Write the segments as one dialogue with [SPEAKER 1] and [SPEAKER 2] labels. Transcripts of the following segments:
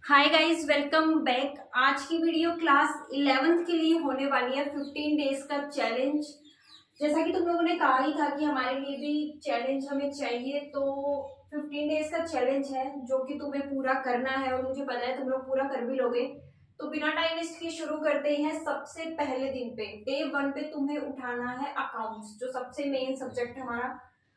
[SPEAKER 1] Hi guys, welcome back. आज की video class 11th के लिए होने वाली है 15 डेज का चैलेंज। जैसा कि तुम लोगों ने कहा ही था कि हमारे लिए भी चैलेंज हमें चाहिए, तो 15 डेज का चैलेंज है जो कि तुम्हें पूरा करना है और मुझे पता है तुम लोग पूरा कर भी लोगे। तो बिना टाइम वेस्ट के शुरू करते हैं। सबसे पहले दिन पे डे 1 पे तुम्हें उठाना है अकाउंट्स, जो सबसे मेन सब्जेक्ट हमारा।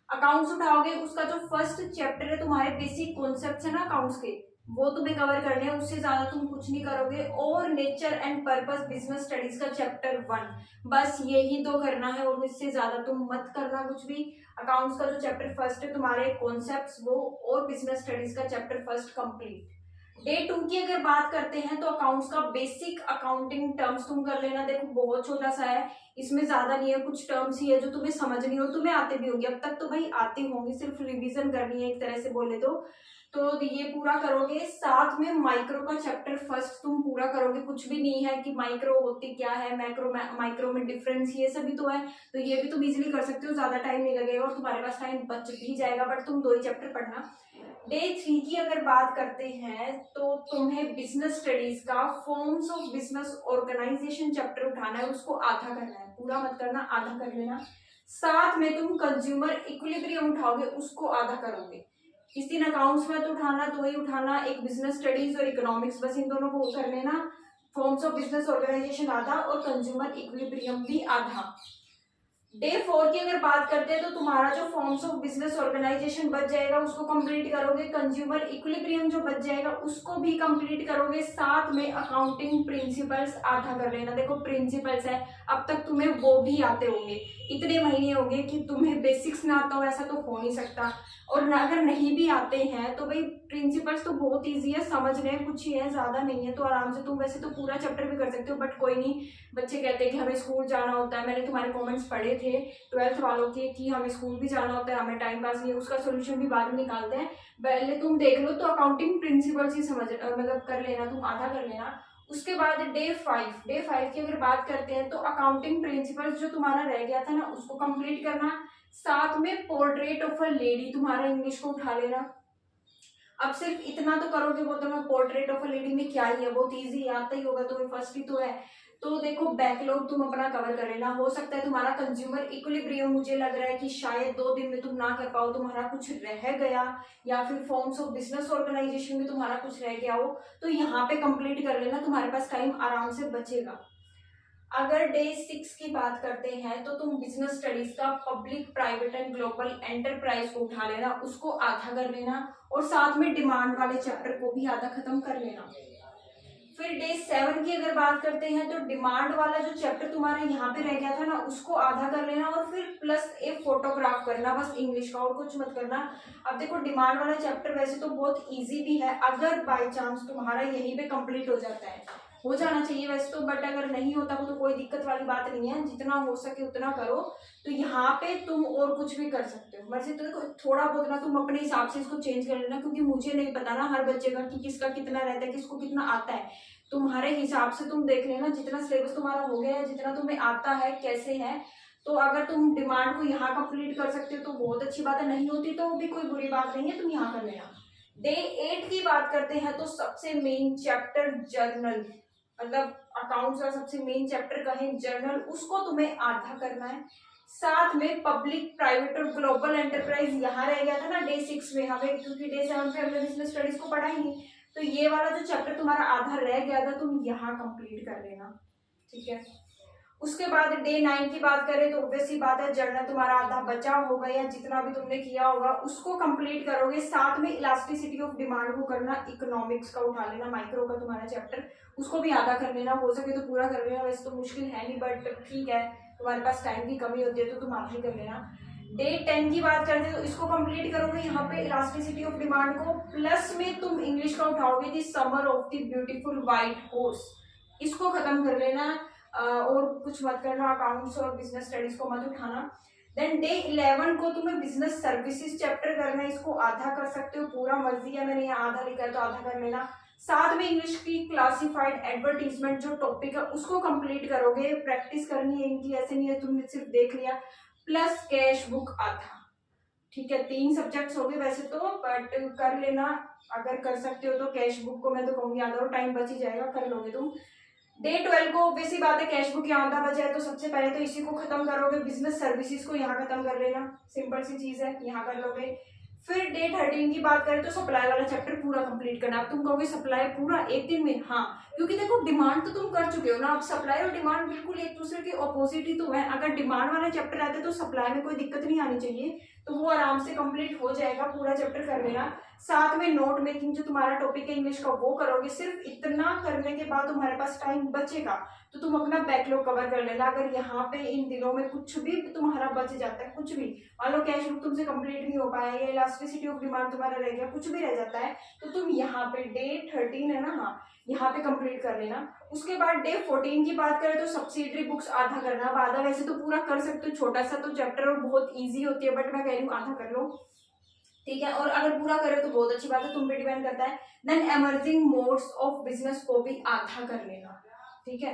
[SPEAKER 1] अकाउंट्स उठाओगे, उसका जो फर्स्ट चैप्टर है तुम्हारे बेसिक कॉन्सेप्ट्स है ना अकाउंट्स के, वो तुम्हें कवर करने हैं। उससे ज्यादा तुम कुछ नहीं करोगे। और nature and purpose business studies का चैप्टर 1, बस यही दो करना है और इससे ज्यादा तुम मत करना कुछ भी। अकाउंट्स का जो चैप्टर फर्स्ट है तुम्हारे कॉन्सेप्ट्स वो, और बिजनेस स्टडीज का चैप्टर फर्स्ट कंप्लीट। डे 2 की अगर बात करते हैं तो अकाउंट्स का बेसिक अकाउंटिंग टर्म्स तुम कर लेना। देखो बहुत छोटा सा है, इसमें ज्यादा नहीं है, कुछ टर्म्स ही है जो तुम्हें समझनी हो, तुम्हें आते भी होंगे। अब तक तो भाई आते होंगे, सिर्फ रिवीजन करनी है एक तरह से बोले तो ये पूरा करोगे। साथ में माइक्रो का चैप्टर फर्स्ट तुम पूरा करोगे। कुछ भी नहीं है कि माइक्रो होती क्या है, मैक्रो माइक्रो में डिफरेंस, ये सभी तो है, तो ये भी तुम इजीली कर सकते हो, ज्यादा टाइम नहीं लगेगा और तुम्हारे पास टाइम बच भी जाएगा। बट तुम 2 ही चैप्टर पढ़ना। डे 3 की अगर बात करते हैं तो तुम्हें बिजनेस स्टडीज का forms of business organisation chapter उठाना है, उसको आधा करना है, पूरा मत करना, आधा कर लेना। साथ में तुम कंज्यूमर इक्विलिब्रियम उठाओगे, उसको आधा करोगे। इस दिन अकाउंट्स में तो उठाना, तो ही उठाना, एक बिजनेस स्टडीज और इकोनॉमिक्स, बस इन दोनों को कर लेना। फॉर्म्स ऑफ बिजनेस ऑर्गेनाइजेशन आधा और कंज्यूमर इक्विलिब्रियम भी आधा। डे 4 की अगर बात करते हैं तो तुम्हारा जो फॉर्म्स ऑफ बिजनेस ऑर्गेनाइजेशन बच जाएगा उसको कंप्लीट करोगे। कंज्यूमर इक्विलिब्रियम जो बच जाएगा उसको भी कंप्लीट करोगे। साथ में अकाउंटिंग प्रिंसिपल्स आधा कर लेना। देखो प्रिंसिपल्स है, अब तक तुम्हें वो भी आते होंगे, इतने महीने हो गए कि तुम्हें बेसिक्स ना आता हो, ऐसा तो हो नहीं सकता। और अगर नहीं भी आते हैं तो भाई प्रिंसिपल्स तो बहुत ईजी है, समझने कुछ ही है, ज्यादा नहीं है, तो आराम से तुम वैसे तो पूरा चैप्टर भी कर सकते हो, बट कोई नहीं। बच्चे कहते हैं कि हमें स्कूल जाना होता है, मैंने तुम्हारे कमेंट्स पढ़े थे 12th वालों के कि हमें स्कूल भी जाना होता है, हमें टाइम पास नहीं है, उसका सोल्यूशन भी बाद में निकालते हैं। पहले तुम देख लो तो अकाउंटिंग प्रिंसिपल्स ही समझ मतलब कर लेना, तुम आधा कर लेना। उसके बाद डे 5 की अगर बात करते हैं तो अकाउंटिंग प्रिंसिपल्स जो तुम्हारा रह गया था ना उसको कंप्लीट करना। साथ में पोर्ट्रेट ऑफ अ लेडी तुम्हारा इंग्लिश को उठा लेना। अब सिर्फ इतना तो करोगे, वो तो मैं पोर्ट्रेट ऑफ अ लेडी में क्या ही है, बहुत इजी आता ही होगा तुम्हें, फर्स्ट ही तो है। तो देखो बैकलॉग तुम अपना कवर कर लेना। हो सकता है तुम्हारा कंज्यूमर इक्विलिब्रियम, मुझे लग रहा है कि शायद 2 दिन में तुम ना कर पाओ, तुम्हारा कुछ रह गया, या फिर फॉर्म्स ऑफ बिजनेस ऑर्गेनाइजेशन में तुम्हारा कुछ रह गया हो, तो यहाँ पे कंप्लीट कर लेना, तुम्हारे पास टाइम आराम से बचेगा। अगर डे 6 की बात करते हैं तो तुम बिजनेस स्टडीज का public private and global enterprise को उठा लेना, उसको आधा कर लेना। और साथ में डिमांड वाले चैप्टर को भी आधा खत्म कर लेना। फिर डे 7 की अगर बात करते हैं तो डिमांड वाला जो चैप्टर तुम्हारा यहाँ पे रह गया था ना उसको आधा कर लेना, और फिर प्लस एक फोटोग्राफ करना, बस इंग्लिश का, और कुछ मत करना। अब देखो डिमांड वाला चैप्टर वैसे तो बहुत इजी भी है, अगर बाय चांस तुम्हारा यहीं पे कंप्लीट हो जाता है, हो जाना चाहिए वैसे तो, बट अगर नहीं होता तो कोई दिक्कत वाली बात नहीं है, जितना हो सके उतना करो। तो यहाँ पे तुम और कुछ भी कर सकते हो, वैसे तो देखो थोड़ा बहुत ना तुम अपने हिसाब से इसको चेंज कर लेना, क्योंकि मुझे नहीं पता ना हर बच्चे का कि किसका कितना रहता है, किसको कितना आता है। तुम्हारे हिसाब से तुम देख लेना, जितना सिलेबस तुम्हारा हो गया है, जितना तुम्हें आता है, कैसे है। तो अगर तुम डिमांड को यहाँ कंप्लीट कर सकते हो तो बहुत अच्छी बात है, नहीं होती तो भी कोई बुरी बात नहीं है, तुम यहाँ कर लेना। डे 8 की बात करते हैं तो सबसे मेन चैप्टर जर्नल, मतलब अकाउंट्स का सबसे मेन चैप्टर कहें जर्नल, उसको तुम्हें आधा करना है। साथ में पब्लिक प्राइवेट और ग्लोबल एंटरप्राइज यहाँ रह गया था ना डे 6 में हमें, क्योंकि डे 7 पे हमने बिजनेस स्टडीज को पढ़ा ही नहीं, तो ये वाला जो चैप्टर तुम्हारा आधा रह गया था तुम यहाँ कंप्लीट कर लेना, ठीक है। उसके बाद डे 9 की बात करें तो ऑब्वियस ही बात है, जर्नल तुम्हारा आधा बचा होगा या जितना भी तुमने किया होगा उसको कंप्लीट करोगे। साथ में इलास्टिसिटी ऑफ डिमांड को करना, इकोनॉमिक्स का उठा लेना, माइक्रो का तुम्हारा चैप्टर, उसको भी आधा कर लेना, हो सके तो पूरा कर लेना, वैसे तो मुश्किल है नहीं बट ठीक है, तुम्हारे पास टाइम की कमी होती है तो तुम आधा ही कर लेना। डे 10 की बात करते हैं तो इसको कंप्लीट करोगे, यहाँ पे इलास्टिसिटी ऑफ डिमांड को, प्लस में तुम इंग्लिश का उठाओगे the summer of the beautiful white horse, इसको खत्म कर लेना। और कुछ मत करना, अकाउंट्स और बिजनेस स्टडीज को मत उठाना। देन डे 11 को तुम्हें बिजनेस सर्विसेज चैप्टर करना है, इसको आधा कर सकते हो, पूरा मर्जी है, मैंने यहाँ आधा लिखा है तो आधा कर लेना। साथ में इंग्लिश की क्लासिफाइड एडवर्टीजमेंट जो टॉपिक है उसको कंप्लीट करोगे, प्रैक्टिस करनी है इनकी, ऐसे नहीं है तुमने सिर्फ देख लिया। प्लस कैश बुक आधा, ठीक है, 3 सब्जेक्ट्स हो गए वैसे तो, बट कर लेना अगर कर सकते हो तो। कैश बुक को मैं तो कहूँगी आधा टाइम बच ही जाएगा, कर लोगे तुम। डे 12 को वैसी बात है, कैश बुक यहाँ आधा बचा है तो सबसे पहले तो इसी को खत्म करोगे। बिजनेस सर्विसेज को यहाँ खत्म कर लेना, सिंपल सी चीज है, यहाँ कर लोगे। फिर डे 13 की बात करें तो सप्लाई वाला चैप्टर पूरा कंप्लीट करना। अब तुम कहोगे सप्लाई पूरा एक दिन में, हाँ, क्योंकि देखो डिमांड तो तुम कर चुके हो ना। अब सप्लाई और डिमांड बिल्कुल एक दूसरे के ऑपोजिट ही तो है। अगर डिमांड वाला चैप्टर आता है तो सप्लाई में कोई दिक्कत नहीं आनी चाहिए, तो वो आराम से कंप्लीट हो जाएगा, पूरा चैप्टर कर लेना। साथ में नोट मेकिंग जो तुम्हारा टॉपिक है इंग्लिश का वो करोगे। सिर्फ इतना करने के बाद तुम्हारे पास टाइम बचेगा तो तुम अपना बैकलॉग कवर कर लेना। अगर यहाँ पे इन दिनों में कुछ भी तुम्हारा बच जाता है, कुछ भी, मान लो कैश बुक तुमसे कंप्लीट नहीं हो पाया या इलास्टिसिटी ऑफ डिमांड तुम्हारा रह गया, कुछ भी रह जाता है, तो तुम यहाँ पे डे 13 है ना, हाँ, यहाँ पे कंप्लीट कर लेना। उसके बाद डे 14 की बात करें तो सब्सिडरी बुक्स आधा करना। अब आधा वैसे तो पूरा कर सकते हो, छोटा सा तो चैप्टर और बहुत ईजी होती है, बट मैं कह रही हूँ आधा कर लो, ठीक है। और अगर पूरा करे तो बहुत अच्छी बात है, तुम पे डिपेंड करता है। Then emerging modes of business को भी आधा कर लेना, ठीक है।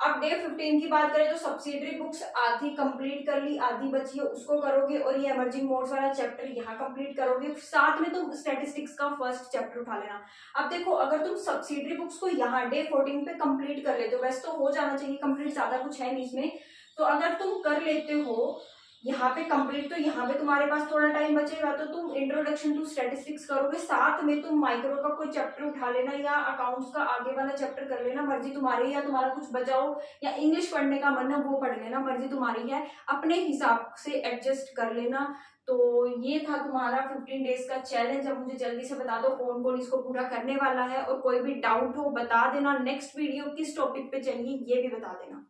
[SPEAKER 1] अब डे 15 की बात करें तो सब्सिडरी बुक्स आधी कंप्लीट कर ली, आधी बची है उसको करोगे, और ये एमर्जिंग मोड्स वाला चैप्टर यहाँ कंप्लीट करोगे। साथ में तुम स्टैटिस्टिक्स का फर्स्ट चैप्टर उठा लेना। अब देखो अगर तुम सब्सिडरी बुक्स को यहाँ डे 14 पे कंप्लीट कर लेते हो, वैसे तो हो जाना चाहिए कंप्लीट, ज्यादा कुछ है नहीं इसमें, तो अगर तुम कर लेते हो यहाँ पे कंप्लीट तो यहाँ पे तुम्हारे पास थोड़ा टाइम बचेगा, तो तुम इंट्रोडक्शन टू स्टैटिस्टिक्स करोगे। साथ में तुम माइक्रो का कोई चैप्टर उठा लेना या अकाउंट्स का आगे वाला चैप्टर कर लेना, मर्जी तुम्हारी, या तुम्हारा कुछ बचाओ या इंग्लिश पढ़ने का मन है वो पढ़ लेना, मर्जी तुम्हारी है, अपने हिसाब से एडजस्ट कर लेना। तो ये था तुम्हारा 15 डेज का चैलेंज। अब मुझे जल्दी से बता दो कौन कौन इसको पूरा करने वाला है, और कोई भी डाउट हो बता देना। नेक्स्ट वीडियो किस टॉपिक पे चाहिए ये भी बता देना।